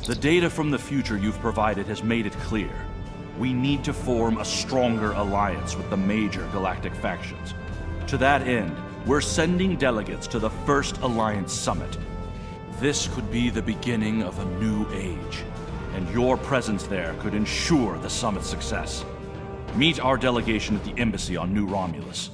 The data from the future you've provided has made it clear. We need to form a stronger alliance with the major galactic factions. To that end, we're sending delegates to the First Alliance Summit. This could be the beginning of a new age, and your presence there could ensure the summit's success. Meet our delegation at the embassy on New Romulus.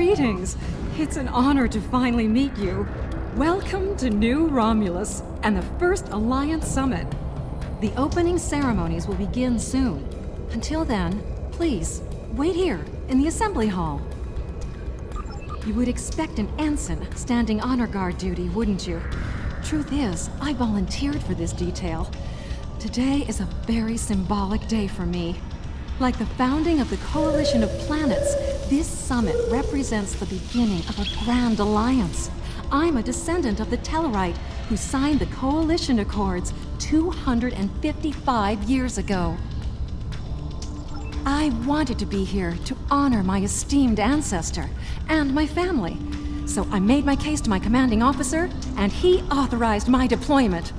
Greetings! It's an honor to finally meet you. Welcome to New Romulus and the first Alliance Summit. The opening ceremonies will begin soon. Until then, please, wait here in the assembly hall. You would expect an ensign standing honor guard duty, wouldn't you? Truth is, I volunteered for this detail. Today is a very symbolic day for me. Like the founding of the Coalition of Planets, this summit represents the beginning of a grand alliance. I'm a descendant of the Tellarite who signed the Coalition Accords 255 years ago. I wanted to be here to honor my esteemed ancestor and my family. So I made my case to my commanding officer, and he authorized my deployment.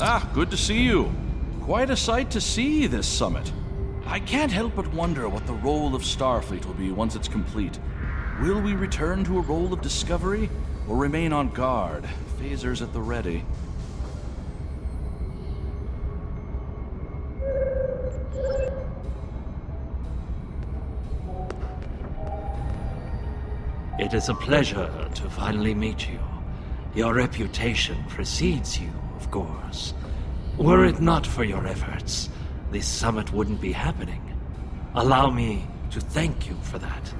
Ah, good to see you. Quite a sight to see, this summit. I can't help but wonder what the role of Starfleet will be once it's complete. Will we return to a role of discovery, or remain on guard, phasers at the ready? It is a pleasure to finally meet you. Your reputation precedes you, of course. Were it not for your efforts, this summit wouldn't be happening. Allow me to thank you for that,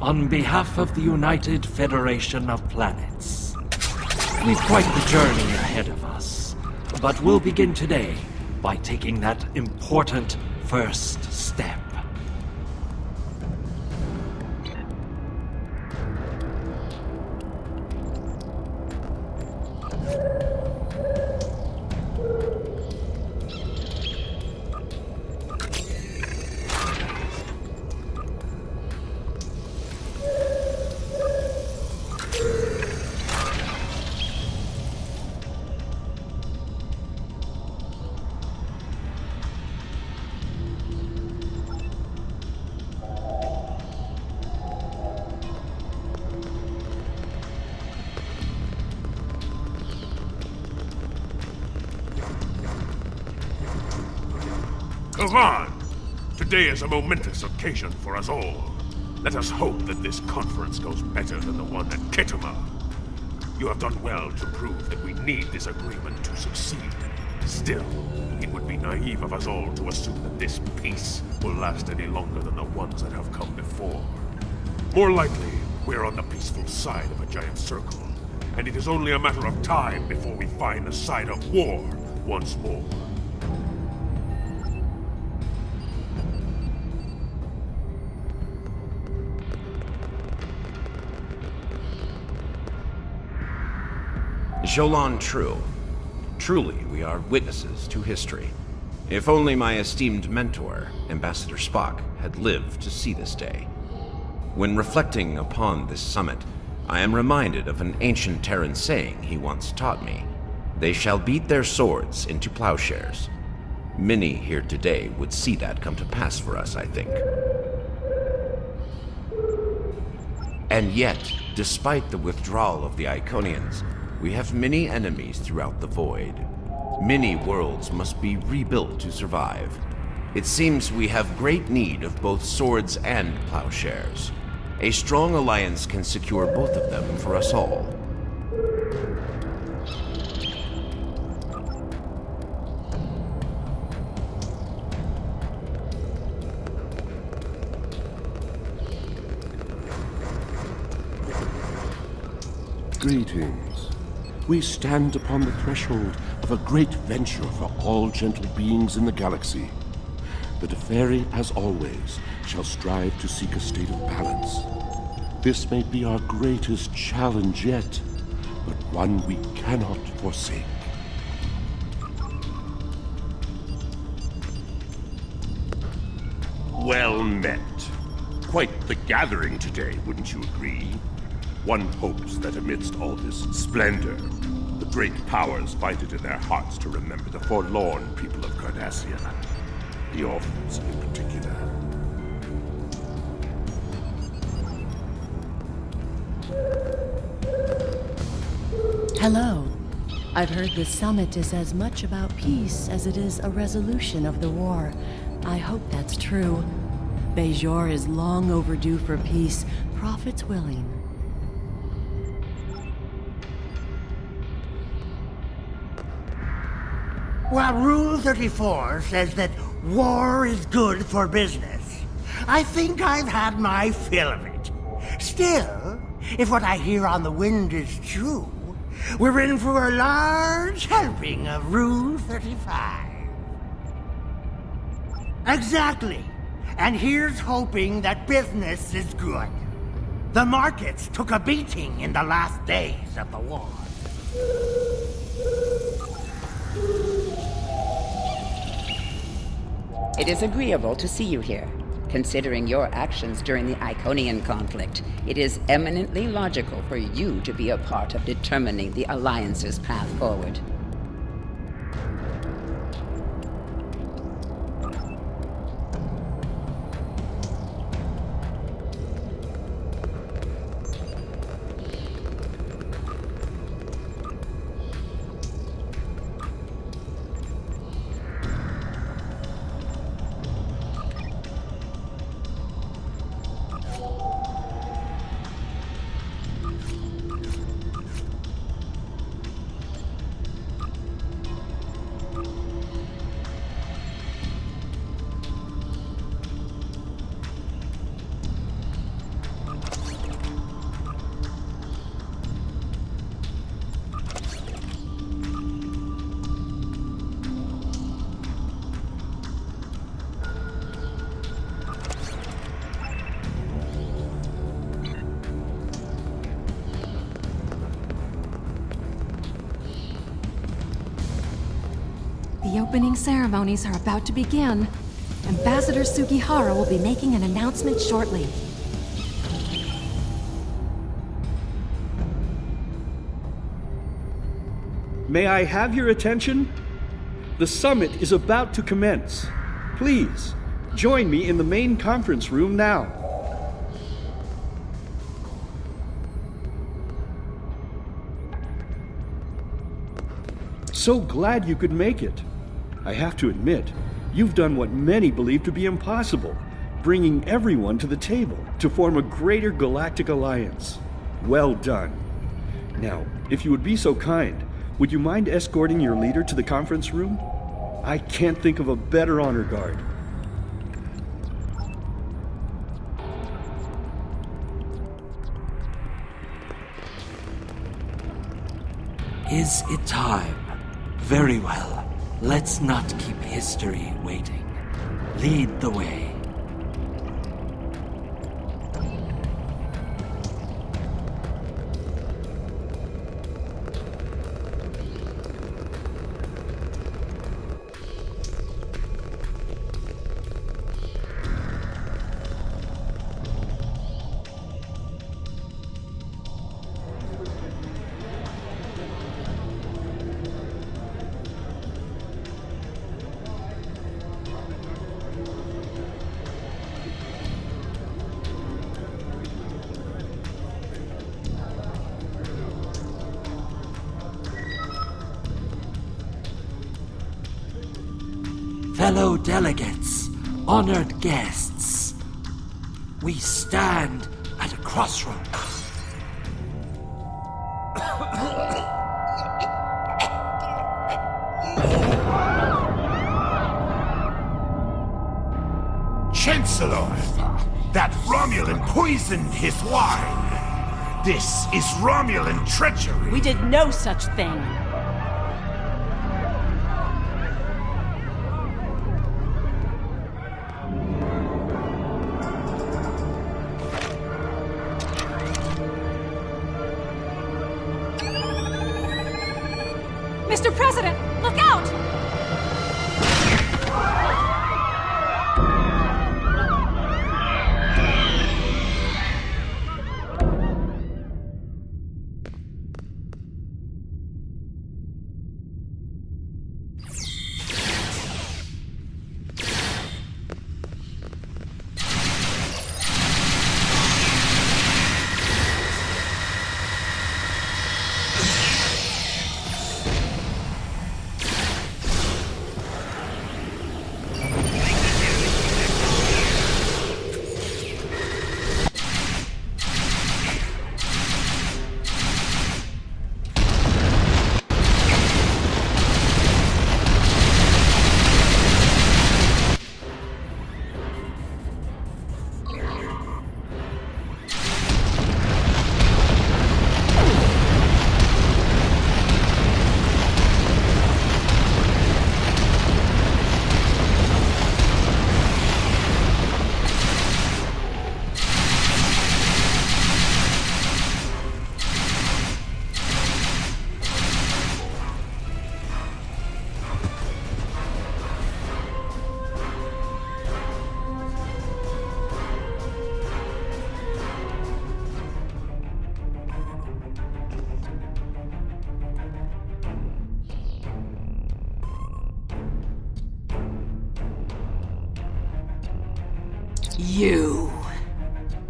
on behalf of the United Federation of Planets. We've quite the journey ahead of us, but we'll begin today by taking that important first step. Come on! Today is a momentous occasion for us all. Let us hope that this conference goes better than the one at Ketama. You have done well to prove that we need this agreement to succeed. Still, it would be naive of us all to assume that this peace will last any longer than the ones that have come before. More likely, we're on the peaceful side of a giant circle, and it is only a matter of time before we find the side of war once more. Jolan True. Truly, we are witnesses to history. If only my esteemed mentor, Ambassador Spock, had lived to see this day. When reflecting upon this summit, I am reminded of an ancient Terran saying he once taught me. They shall beat their swords into plowshares. Many here today would see that come to pass for us, I think. And yet, despite the withdrawal of the Iconians, we have many enemies throughout the void. Many worlds must be rebuilt to survive. It seems we have great need of both swords and plowshares. A strong alliance can secure both of them for us all. Greetings. We stand upon the threshold of a great venture for all gentle beings in the galaxy. The Teferi, as always, shall strive to seek a state of balance. This may be our greatest challenge yet, but one we cannot forsake. Well met. Quite the gathering today, wouldn't you agree? One hopes that amidst all this splendor, the great powers find it in their hearts to remember the forlorn people of Cardassia. the orphans in particular. Hello. I've heard the summit is as much about peace as it is a resolution of the war. I hope that's true. Bejor is long overdue for peace, prophets willing. Well, Rule 34 says that war is good for business. I think I've had my fill of it. Still, if what I hear on the wind is true, we're in for a large helping of Rule 35. Exactly. And here's hoping that business is good. The markets took a beating in the last days of the war. It is agreeable to see you here. Considering your actions during the Iconian conflict, it is eminently logical for you to be a part of determining the Alliance's path forward. The opening ceremonies are about to begin. Ambassador Sugihara will be making an announcement shortly. May I have your attention? The summit is about to commence. Please, join me in the main conference room now. So glad you could make it. I have to admit, you've done what many believe to be impossible, bringing everyone to the table to form a greater galactic alliance. Well done. Now, if you would be so kind, would you mind escorting your leader to the conference room? I can't think of a better honor guard. Is it time? Very well. Let's not keep history waiting. Lead the way. Fellow delegates, honored guests, we stand at a crossroads. Chancellor, that Romulan poisoned his wine. This is Romulan treachery. We did no such thing. Mr. President, look out!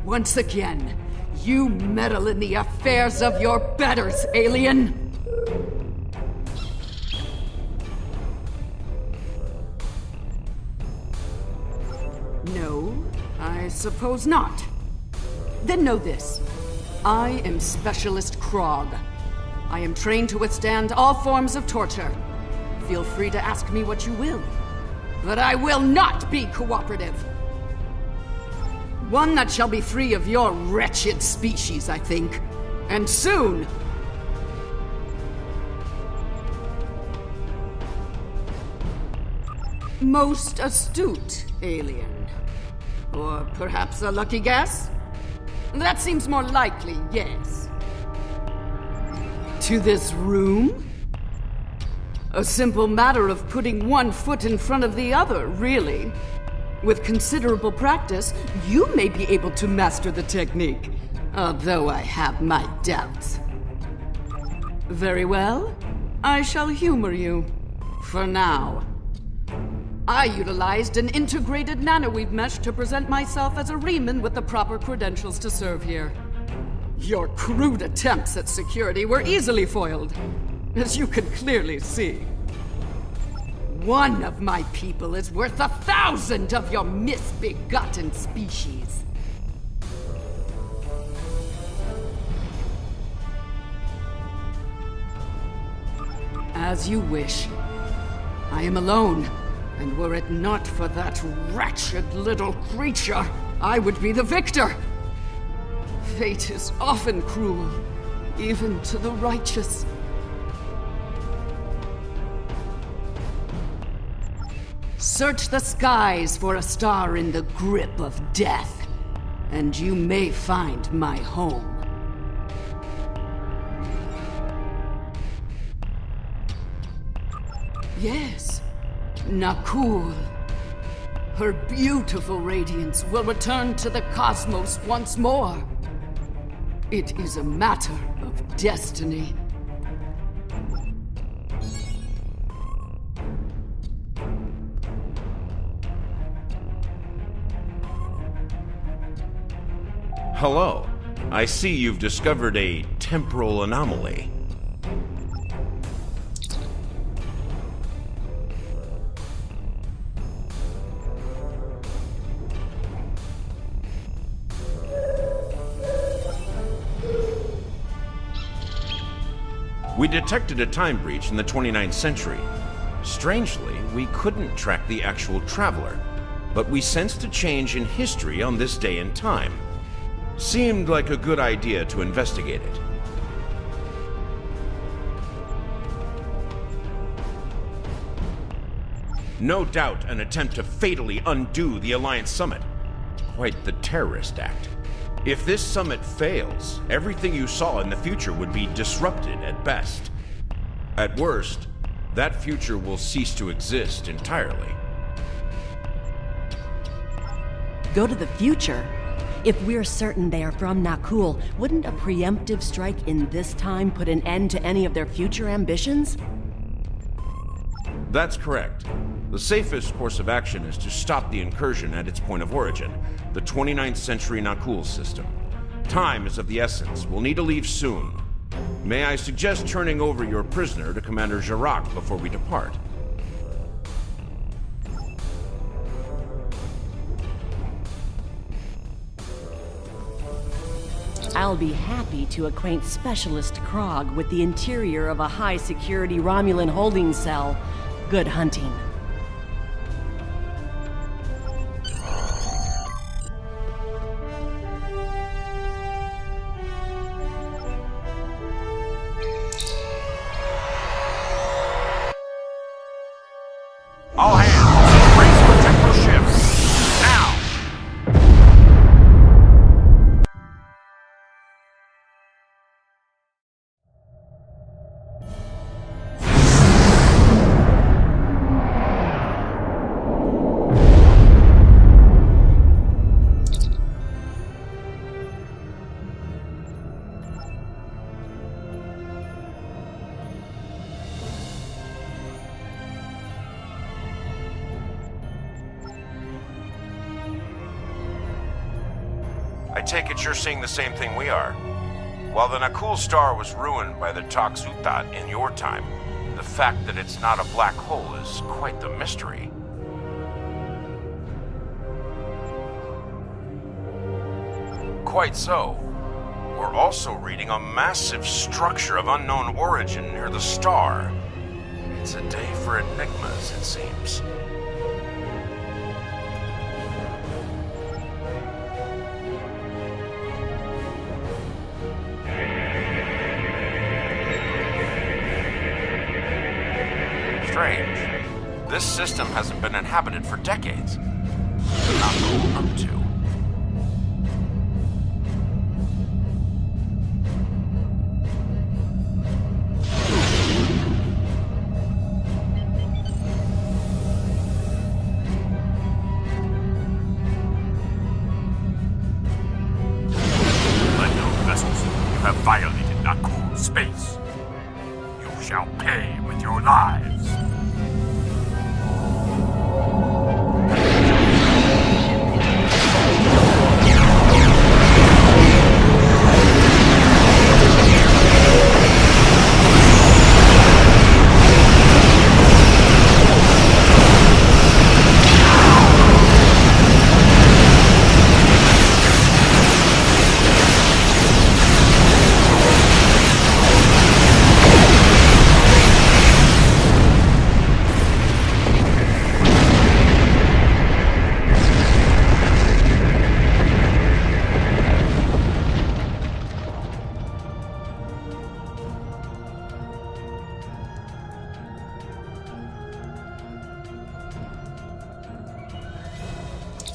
Once again, you meddle in the affairs of your betters, alien! No, I suppose not. Then know this. I am Specialist Krog. I am trained to withstand all forms of torture. Feel free to ask me what you will. But I will not be cooperative. One that shall be free of your wretched species, I think. And soon! Most astute, alien. Or perhaps a lucky guess? That seems more likely, yes. To this room? A simple matter of putting one foot in front of the other, really. With considerable practice, you may be able to master the technique, although I have my doubts. Very well. I shall humor you. For now. I utilized an integrated nanoweave mesh to present myself as a Riemann with the proper credentials to serve here. Your crude attempts at security were easily foiled, as you can clearly see. One of my people is worth 1,000 of your misbegotten species. As you wish. I am alone. And were it not for that wretched little creature, I would be the victor. Fate is often cruel, even to the righteous. Search the skies for a star in the grip of death, and you may find my home. Yes. Nakul. Her beautiful radiance will return to the cosmos once more. It is a matter of destiny. Hello. I see you've discovered a temporal anomaly. We detected a time breach in the 29th century. Strangely, we couldn't track the actual traveler, but we sensed a change in history on this day and time. Seemed like a good idea to investigate it. No doubt an attempt to fatally undo the Alliance Summit. Quite the terrorist act. If this summit fails, everything you saw in the future would be disrupted at best. At worst, that future will cease to exist entirely. Go to the future? If we're certain they are from Nakul, wouldn't a preemptive strike in this time put an end to any of their future ambitions? That's correct. The safest course of action is to stop the incursion at its point of origin, the 29th century Nakul system. Time is of the essence. We'll need to leave soon. May I suggest turning over your prisoner to Commander Jirac before we depart? I'll be happy to acquaint Specialist Krog with the interior of a high-security Romulan holding cell. Good hunting. All hands, brace for temporal shift. Now! take it you're seeing the same thing we are. While the Nakul star was ruined by the Toxutat in your time, the fact that it's not a black hole is quite the mystery. Quite so. We're also reading a massive structure of unknown origin near the star. It's a day for enigmas, it seems. Strange. This system hasn't been inhabited for decades. Not cool up to. Unknown vessels, you have violated Nakul space. You shall pay with your lives.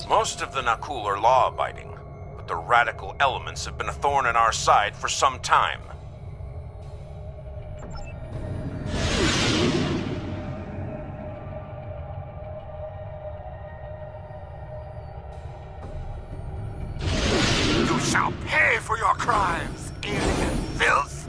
Most of the Nakul are law-abiding, but the radical elements have been a thorn in our side for some time. You shall pay for your crimes, alien filth!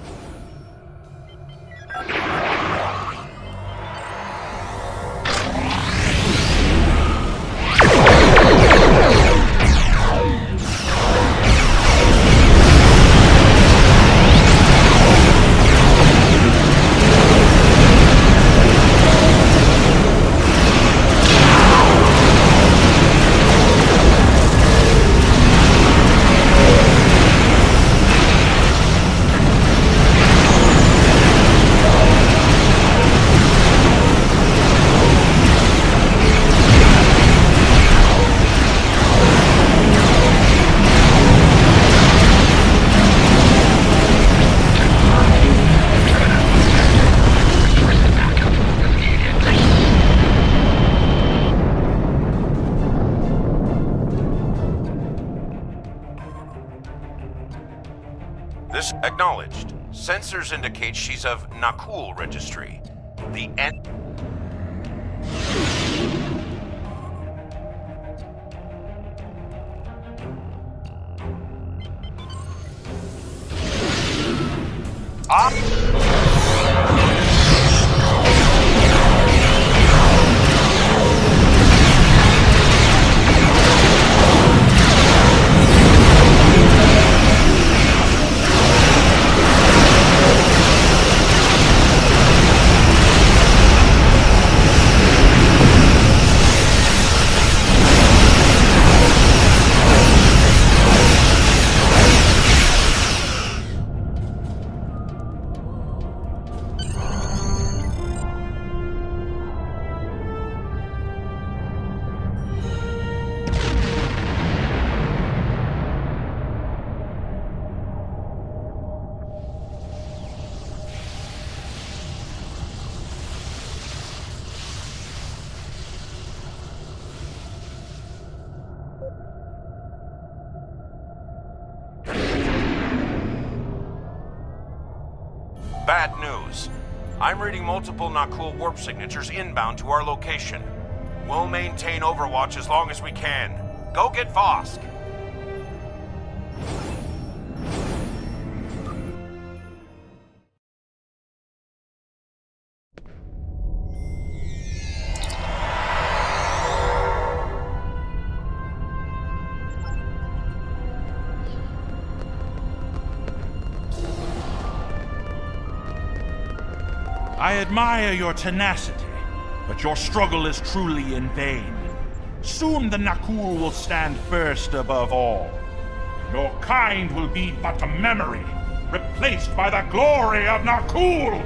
This acknowledged. Sensors indicate she's of Nakul registry. The end. Bad news. I'm reading multiple Nakul warp signatures inbound to our location. We'll maintain Overwatch as long as we can. Go get Vosk! I admire your tenacity, but your struggle is truly in vain. Soon the Nakul will stand first above all. Your kind will be but a memory, replaced by the glory of Nakul!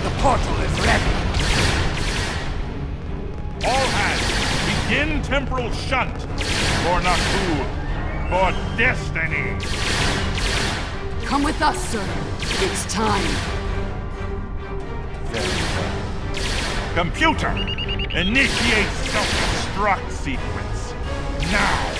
The portal is ready. All hands, begin temporal shunt for Nakul, for destiny. Come with us, sir. It's time. Computer, initiate self-destruct sequence. Now!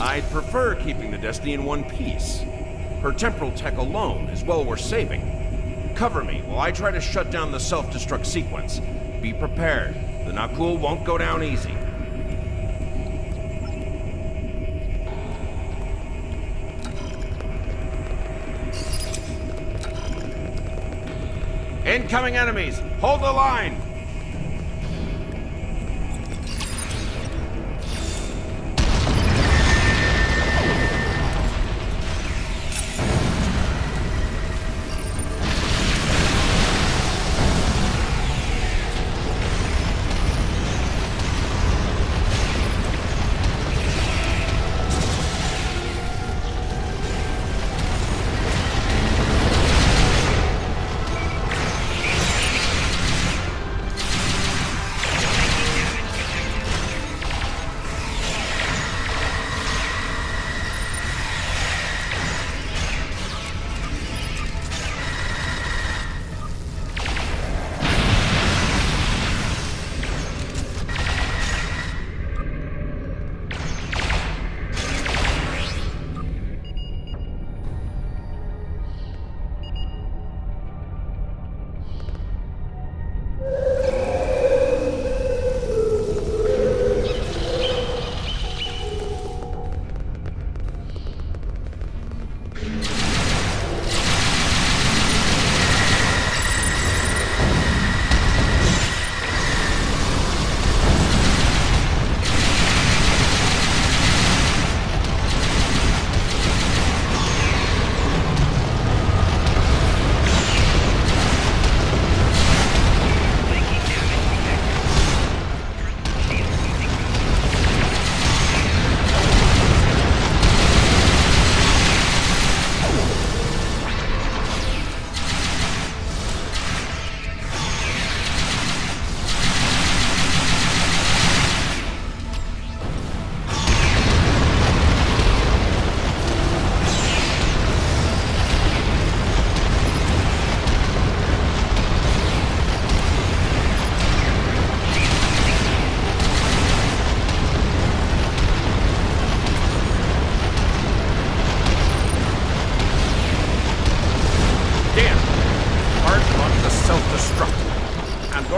I'd prefer keeping the Destiny in one piece. Her temporal tech alone is well worth saving. Cover me while I try to shut down the self-destruct sequence. Be prepared. The Nakul won't go down easy. Incoming enemies! Hold the line!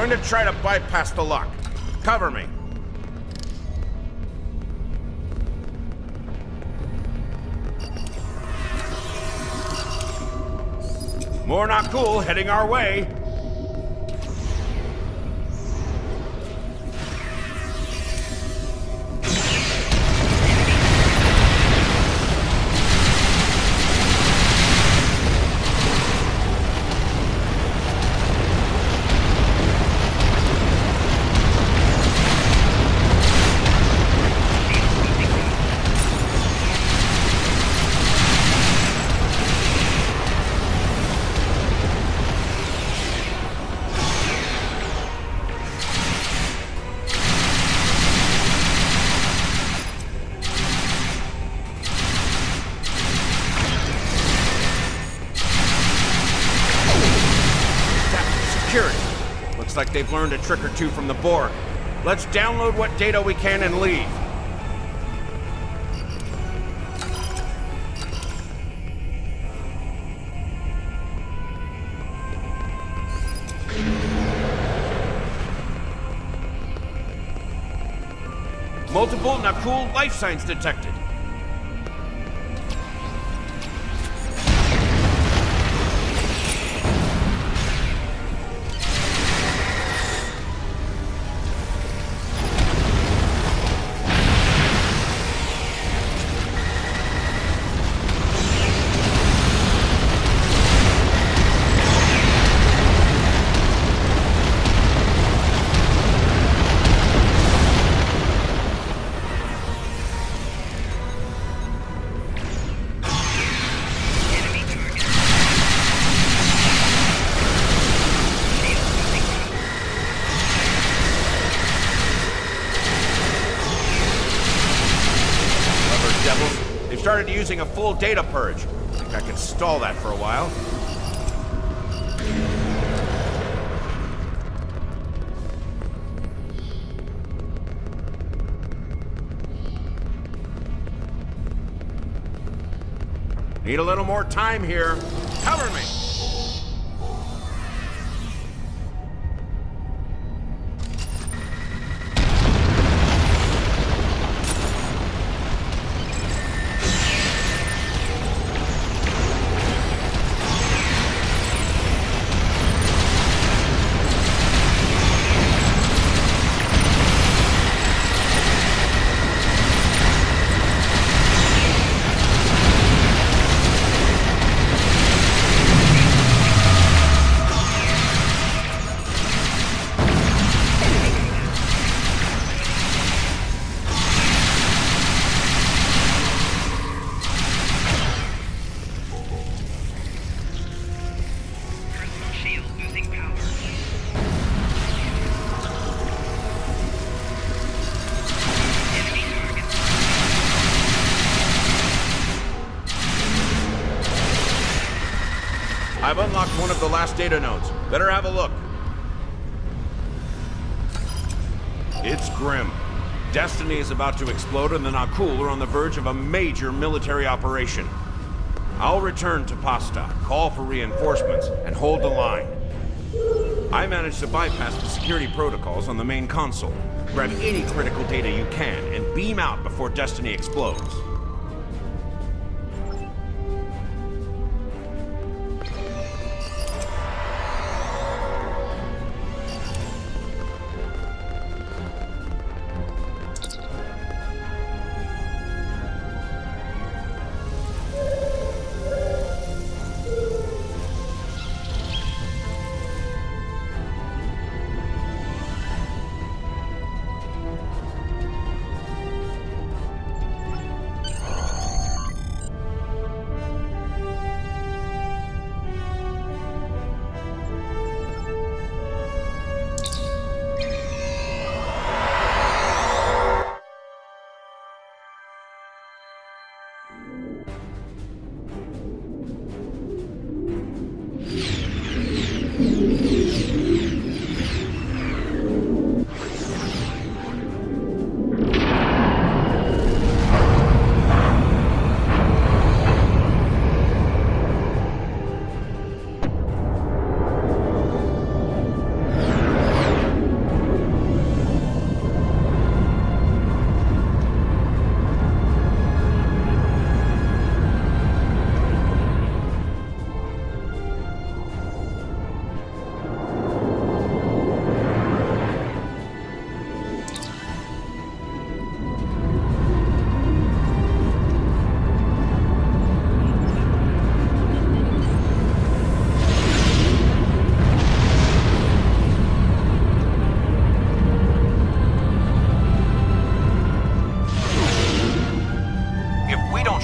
Going to try to bypass the lock. Cover me. More not cool heading our way. Looks like they've learned a trick or two from the Borg. Let's download what data we can and leave. Multiple Nakul life signs detected. They've started using a full data purge. I think I can stall that for a while. Need a little more time here. Cover me! I've unlocked one of the last data nodes. Better have a look. It's grim. Destiny is about to explode and the Nakul are on the verge of a major military operation. I'll return to Pasta, call for reinforcements, and hold the line. I managed to bypass the security protocols on the main console. Grab any critical data you can and beam out before Destiny explodes.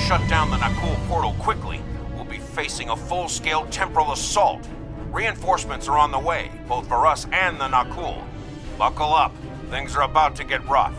shut down the Nakul portal quickly, we'll be facing a full-scale temporal assault. Reinforcements are on the way, both for us and the Nakul. Buckle up. Things are about to get rough.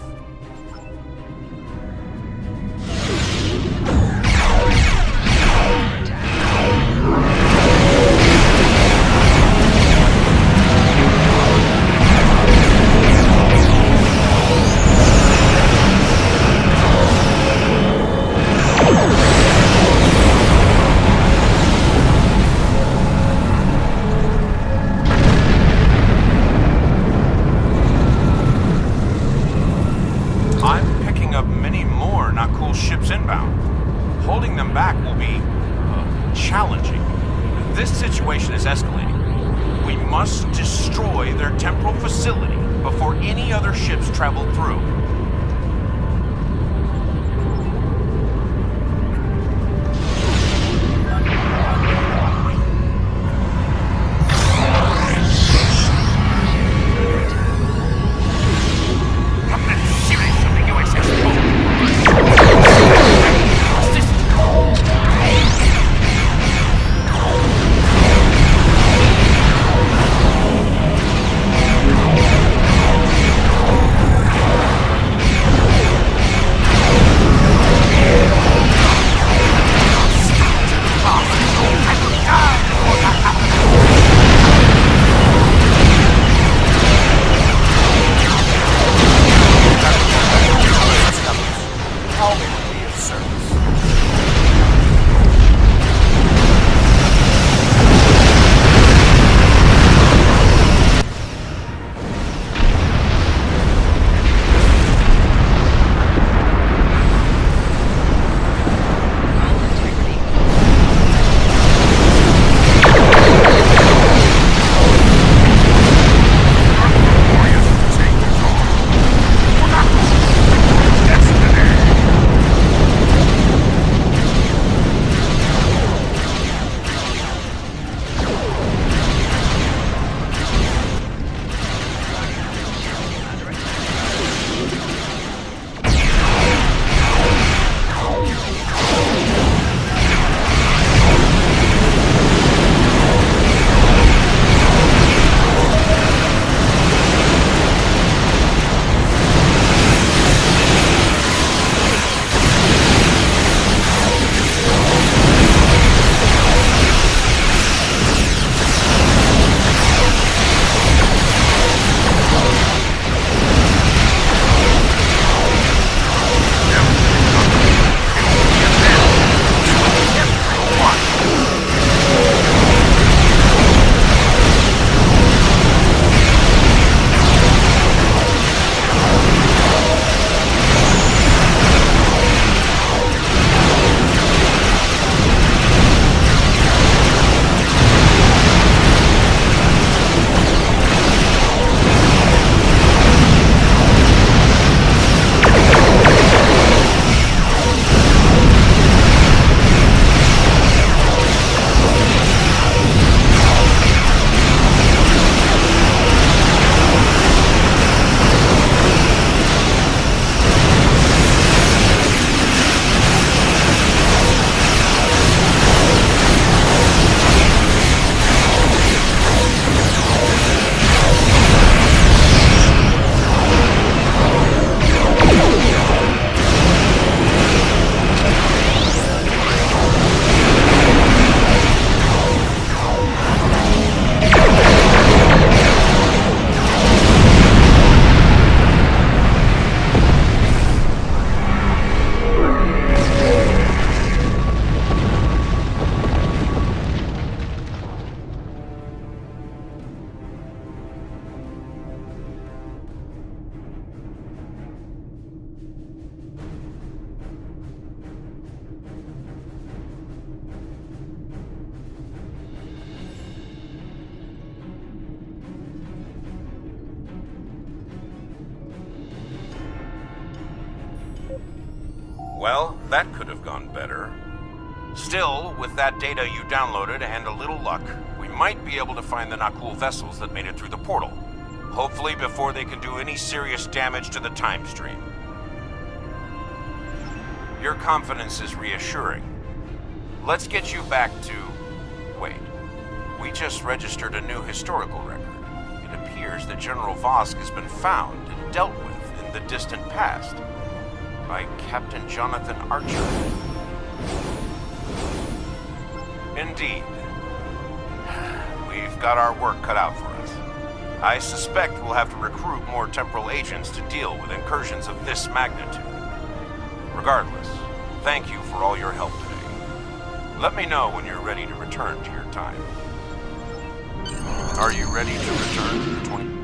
Ships inbound. Holding them back will be challenging. This situation is escalating. We must destroy their temporal facility before any other ships travel through. Well, that could have gone better. Still, with that data you downloaded and a little luck, we might be able to find the Nakul vessels that made it through the portal. Hopefully before they can do any serious damage to the time stream. Your confidence is reassuring. Let's get you back to... Wait. We just registered a new historical record. It appears that General Vosk has been found and dealt with in the distant past by Captain Jonathan Archer. Indeed. We've got our work cut out for us. I suspect we'll have to recruit more temporal agents to deal with incursions of this magnitude. Regardless, thank you for all your help today. Let me know when you're ready to return to your time. Are you ready to return to the 20...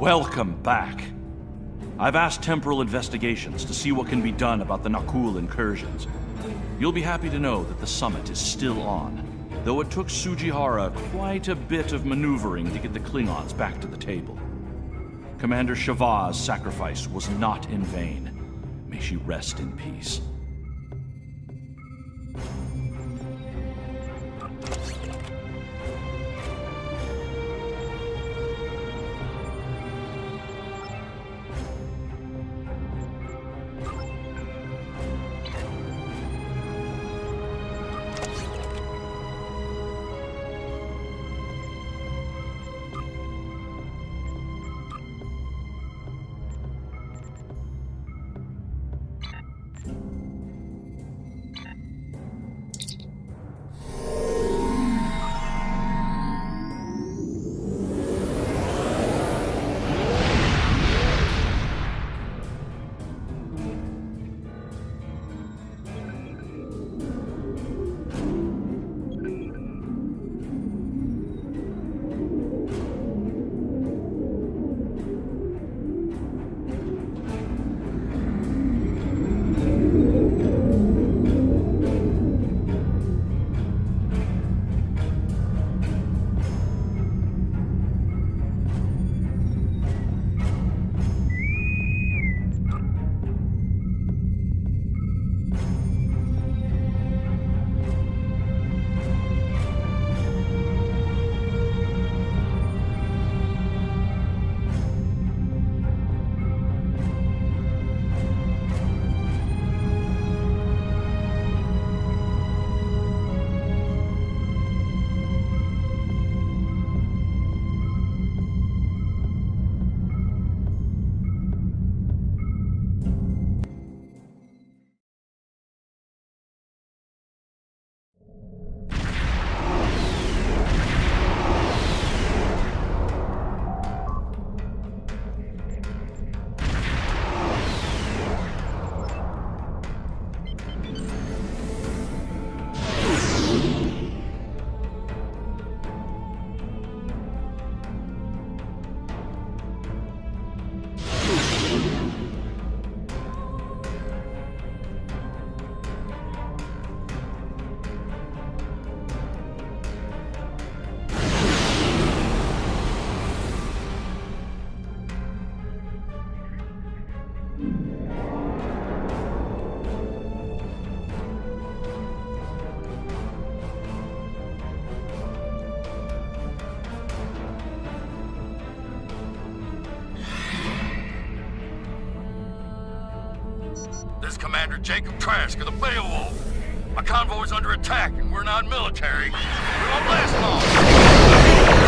Welcome back. I've asked Temporal Investigations to see what can be done about the Nakul incursions. You'll be happy to know that the summit is still on, though it took Sujihara quite a bit of maneuvering to get the Klingons back to the table. Commander Shava's sacrifice was not in vain. May she rest in peace. This is Commander Jacob Trask of the Beowulf. My convoy's under attack and we're not military. We won't last long.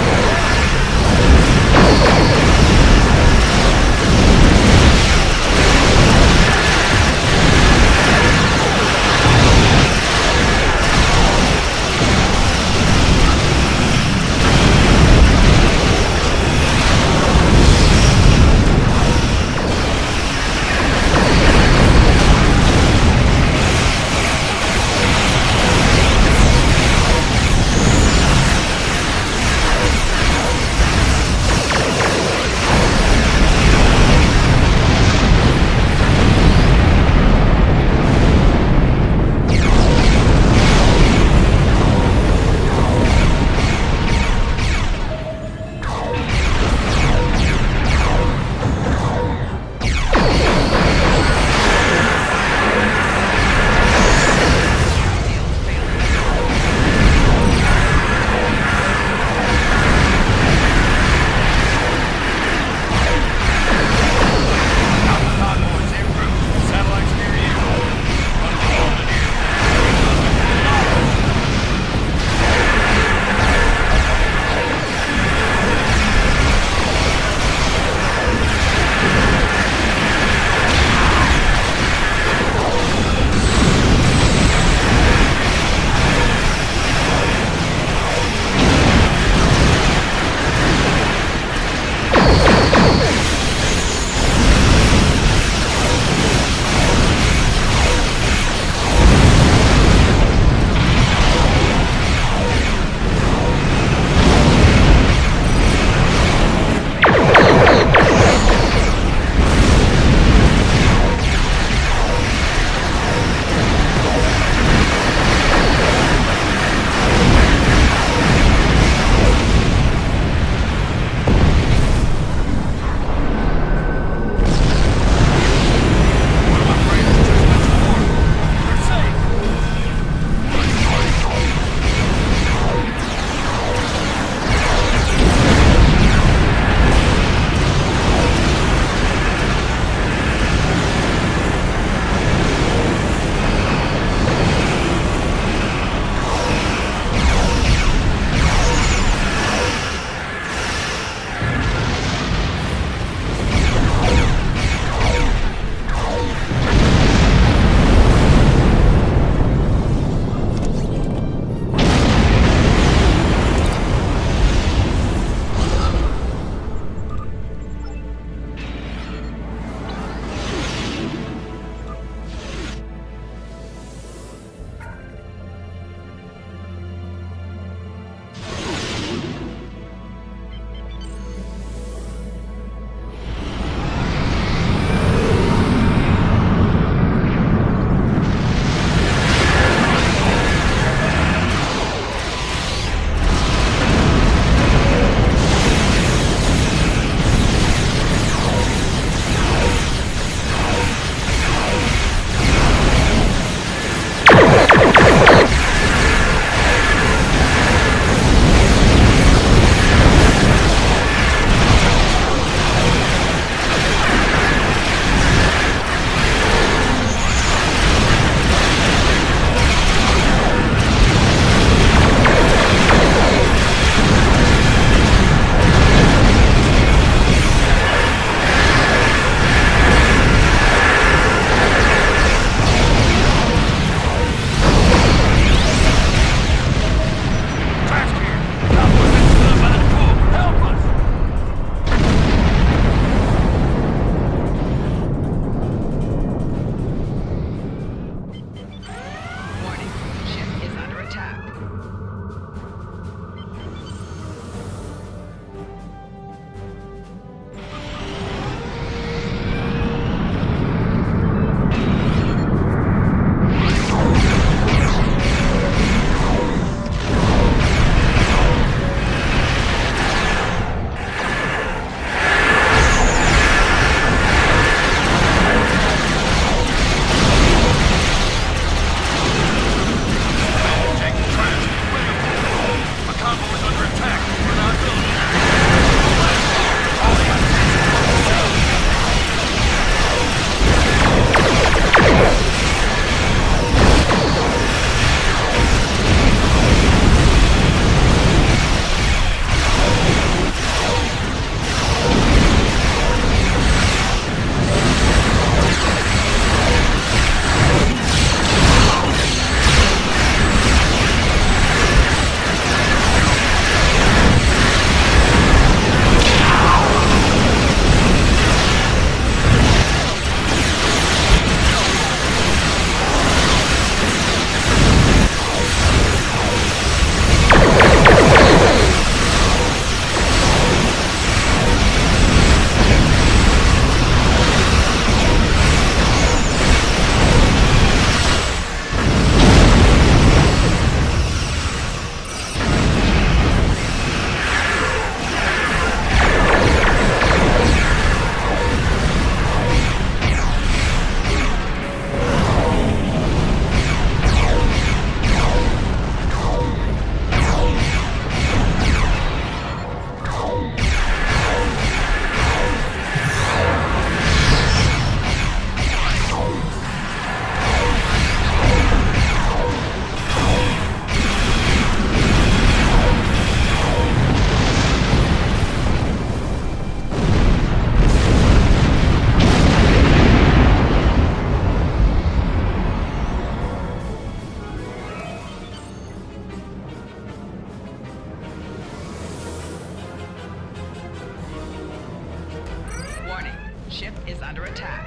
Ship is under attack.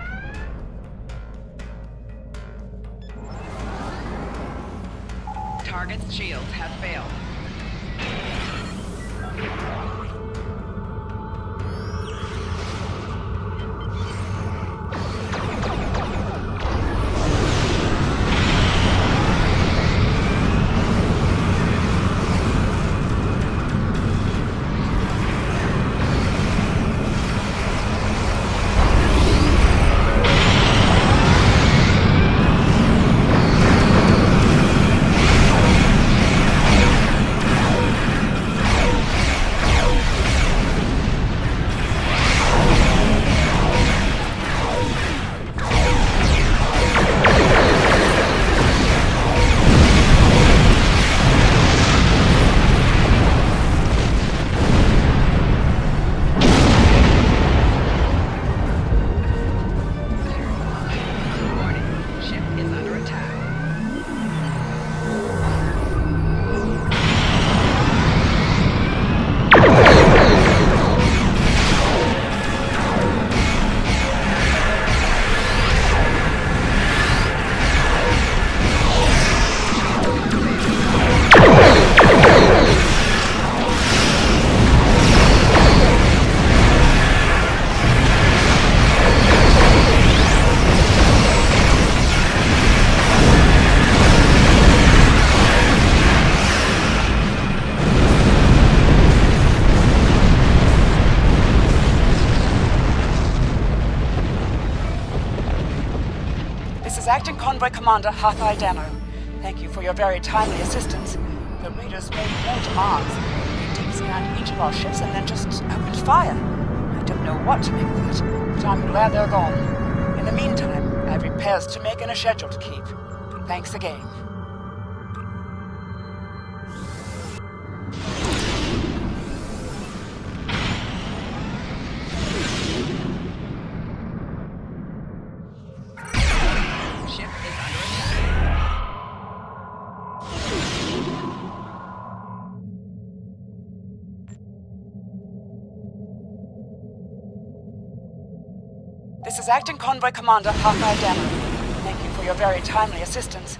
Target's shields have failed. Acting Convoy Commander Hathai Dano. Thank you for your very timely assistance. The raiders made no demands. They deep scanned each of our ships and then just opened fire. I don't know what to make of it, but I'm glad they're gone. In the meantime, I have repairs to make and a schedule to keep. Thanks again. This is Acting Convoy Commander Hathai Dano. Thank you for your very timely assistance.